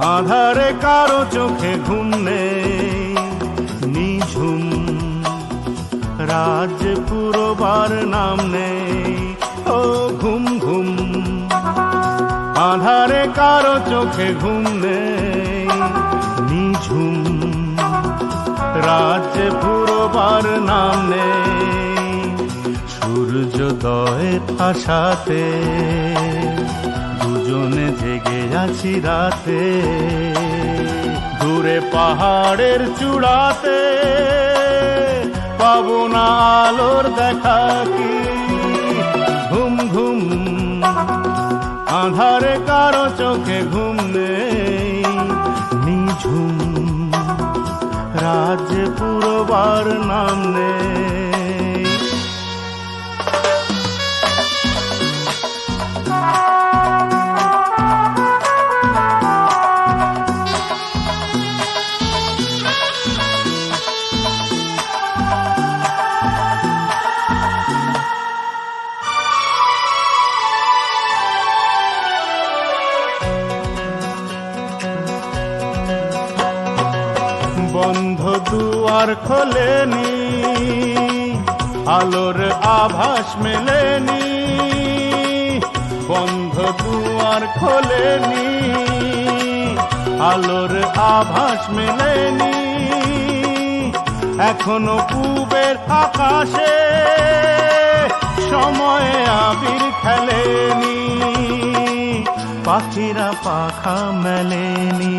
আধারে কারো চোখে ঘুম নেই, নিঝুম রাত পুরোবার নাম নেই। ও ঘুম ঘুম, আধারে কারো চোখে ঘুম নেই, নিঝুম রাত পুরোবার নাম নেই। সূর্যোদয়ের আশাতে দুজনে জেগে আছি রাতে, দূরে পাহাড়ের চূড়াতে পাবো না আলোর দেখা কি। ঘুম ঘুম, আধারে কারো চোখে ঘুম নেই, নিঝুম রাত পুরোবার নাম নেই। বন্ধ দুয়ার খোলেনি, আলোর আভাস মেলেনি। বন্ধ দুয়ার খোলেনি, আলোর আভাস মেলেনি। এখনো পূবের আকাশে সময়ে আবির খেলেনি, পাখিরা পাখা মেলেনি।